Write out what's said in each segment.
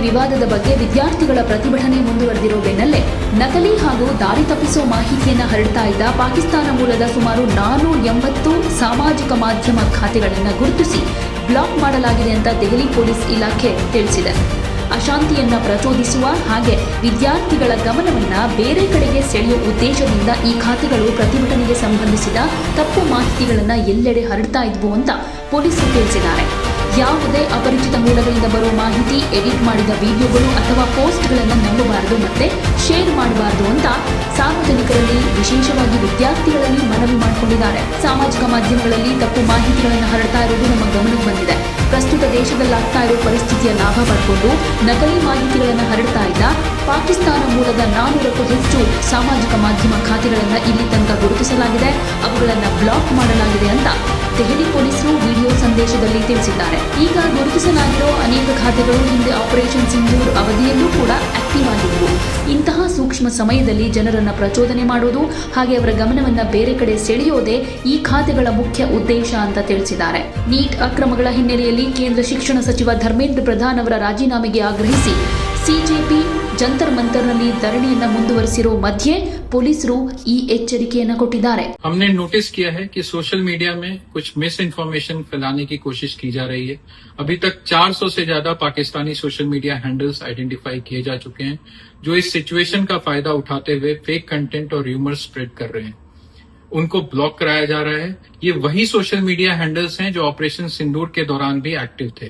ವಿವಾದದ ಬಗ್ಗೆ ವಿದ್ಯಾರ್ಥಿಗಳ ಪ್ರತಿಭಟನೆ ಮುಂದುವರೆದಿರೋ ಬೆನ್ನಲ್ಲೇ ನಕಲಿ ಹಾಗೂ ದಾರಿ ತಪ್ಪಿಸೋ ಮಾಹಿತಿಯನ್ನು ಹರಡ್ತಾ ಇದ್ದ ಪಾಕಿಸ್ತಾನ ಮೂಲದ ಸುಮಾರು 480 ಸಾಮಾಜಿಕ ಮಾಧ್ಯಮ ಖಾತೆಗಳನ್ನು ಗುರುತಿಸಿ ಬ್ಲಾಕ್ ಮಾಡಲಾಗಿದೆ ಅಂತ ದೆಹಲಿ ಪೊಲೀಸ್ ಇಲಾಖೆ ತಿಳಿಸಿದೆ. ಅಶಾಂತಿಯನ್ನ ಪ್ರಚೋದಿಸುವ ಹಾಗೆ ವಿದ್ಯಾರ್ಥಿಗಳ ಗಮನವನ್ನ ಬೇರೆ ಕಡೆಗೆ ಸೆಳೆಯುವ ಉದ್ದೇಶದಿಂದ ಈ ಖಾತೆಗಳು ಪ್ರತಿಭಟನೆಗೆ ಸಂಬಂಧಿಸಿದ ತಪ್ಪು ಮಾಹಿತಿಗಳನ್ನು ಎಲ್ಲೆಡೆ ಹರಡ್ತಾ ಇದ್ವು ಅಂತ ಪೊಲೀಸರು ತಿಳಿಸಿದ್ದಾರೆ. ಯಾವುದೇ ಅಪರಿಚಿತ ಮೂಲಗಳಿಂದ ಬರುವ ಮಾಹಿತಿ, ಎಡಿಟ್ ಮಾಡಿದ ವಿಡಿಯೋಗಳು ಅಥವಾ ಪೋಸ್ಟ್ಗಳನ್ನು ನಂಬಬಾರದು ಮತ್ತೆ ಶೇರ್ ಮಾಡಬಾರದು ಅಂತ ಸಾರ್ವಜನಿಕರಲ್ಲಿ ವಿಶೇಷವಾಗಿ ವಿದ್ಯಾರ್ಥಿಗಳಲ್ಲಿ ಮನವಿ ಮಾಡಿಕೊಂಡಿದ್ದಾರೆ. ಸಾಮಾಜಿಕ ಮಾಧ್ಯಮಗಳಲ್ಲಿ ತಪ್ಪು ಮಾಹಿತಿಗಳನ್ನು ಹರಡ್ತಾ ಇರುವುದು ನಮ್ಮ ಗಮನಕ್ಕೆ ಬಂದಿದೆ. ಪ್ರಸ್ತುತ ದೇಶದಲ್ಲಾಗ್ತಾ ಇರೋ ಪರಿಸ್ಥಿತಿಯ ಲಾಭ ಪಡ್ಕೊಂಡು ನಕಲಿ ಮಾಹಿತಿಗಳನ್ನು ಹರಡ್ತಾ ಇದ್ದ ಪಾಕಿಸ್ತಾನ ಮೂಲದ 400ಕ್ಕೂ ಹೆಚ್ಚು ಸಾಮಾಜಿಕ ಮಾಧ್ಯಮ ಖಾತೆಗಳನ್ನು ಇಲ್ಲಿ ತನಕ ಗುರುತಿಸಲಾಗಿದೆ. ಅವುಗಳನ್ನು ಬ್ಲಾಕ್ ಮಾಡಲಾಗಿದೆ ಅಂತ ದೆಹಲಿ ಪೊಲೀಸರು ವಿಡಿಯೋ ಸಂದೇಶದಲ್ಲಿ ತಿಳಿಸಿದ್ದಾರೆ. ಈಗ ಗುರುತಿಸಲಾಗಿರೋ ಅನೇಕ ಖಾತೆಗಳು ಹಿಂದೆ ಆಪರೇಷನ್ ಸಿಂಧೂರ್ ಅವಧಿಯಲ್ಲೂ ಕೂಡ ಆಕ್ಟಿವ್ ಆಗಿದ್ವು. ಇಂತಹ ಸೂಕ್ಷ್ಮ ಸಮಯದಲ್ಲಿ ಜನರನ್ನ ಪ್ರಚೋದನೆ ಮಾಡೋದು ಹಾಗೆ ಅವರ ಗಮನವನ್ನ ಬೇರೆ ಕಡೆ ಸೆಳೆಯೋದೇ ಈ ಖಾತೆಗಳ ಮುಖ್ಯ ಉದ್ದೇಶ ಅಂತ ತಿಳಿಸಿದ್ದಾರೆ. ನೀಟ್ ಅಕ್ರಮಗಳ ಹಿನ್ನೆಲೆಯಲ್ಲಿ ಕೇಂದ್ರ ಶಿಕ್ಷಣ ಸಚಿವ ಧರ್ಮೇಂದ್ರ ಪ್ರಧಾನ್ ಅವರ ರಾಜೀನಾಮೆಗೆ ಆಗ್ರಹಿಸಿ ಸಿಜೆಪಿ ಜಂತರ್ ಮಂತರ್ನಲ್ಲಿ ಧರಣಿಯನ್ನ ಮುಂದುವರಿಸಿರೋ ಮಧ್ಯೆ ಪೊಲೀಸರು ಈ ಎಚ್ಚರಿಕೆಯನ್ನ ಕೊಟ್ಟಿದ್ದಾರೆ. हमने नोटिस किया है कि सोशल मीडिया में कुछ मिस इन्फॉर्मेशन फैलाने की कोशिश की जा रही है. अभी तक 400 से ज्यादा Pakistani social media handles identify किए जा चुके हैं जो इस सिचुएशन का फायदा उठाते हुए फेक कंटेंट और र्यूमर स्प्रेड कर रहे हैं. उनको ब्लॉक कराया जा रहा है. ये वही सोशल मीडिया हैंडल्स हैं जो ऑपरेशन सिंदूर के दौरान भी एक्टिव थे.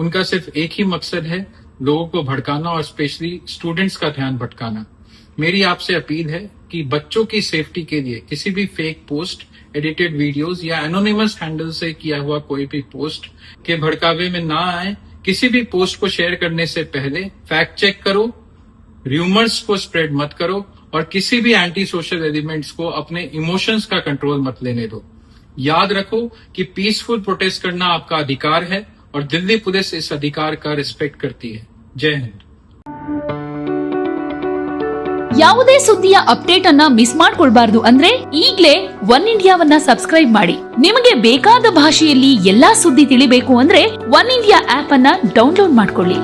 उनका सिर्फ एक ही मकसद है, लोगों को भड़काना और स्पेशली स्टूडेंट्स का ध्यान भटकाना. मेरी आपसे अपील है कि बच्चों की सेफ्टी के लिए किसी भी फेक पोस्ट, एडिटेड वीडियोस या एनोनिमस हैंडल से किया हुआ कोई भी पोस्ट के भड़कावे में ना आए. किसी भी पोस्ट को शेयर करने से पहले फैक्ट चेक करो, र्यूमर्स को स्प्रेड मत करो और किसी भी एंटी सोशल एलिमेंट्स को अपने इमोशंस का कंट्रोल मत लेने दो. याद रखो कि पीसफुल प्रोटेस्ट करना आपका अधिकार है और दिल्ली पुलिस इस अधिकार का रिस्पेक्ट करती है. जय हिंद. ಯಾವುದೇ ಸುದ್ದಿಯ ಅಪ್ಡೇಟ್ ಅನ್ನ ಮಿಸ್ ಮಾಡ್ಕೊಳ್ಬಾರ್ದು ಅಂದ್ರೆ ಈಗ್ಲೇ ಒನ್ ಇಂಡಿಯಾವನ್ನ ಸಬ್ಸ್ಕ್ರೈಬ್ ಮಾಡಿ. ನಿಮಗೆ ಬೇಕಾದ ಭಾಷೆಯಲ್ಲಿ ಎಲ್ಲಾ ಸುದ್ದಿ ತಿಳಿಬೇಕು ಅಂದ್ರೆ ಒನ್ ಇಂಡಿಯಾ ಆಪ್ ಅನ್ನ ಡೌನ್ಲೋಡ್ ಮಾಡ್ಕೊಳ್ಳಿ.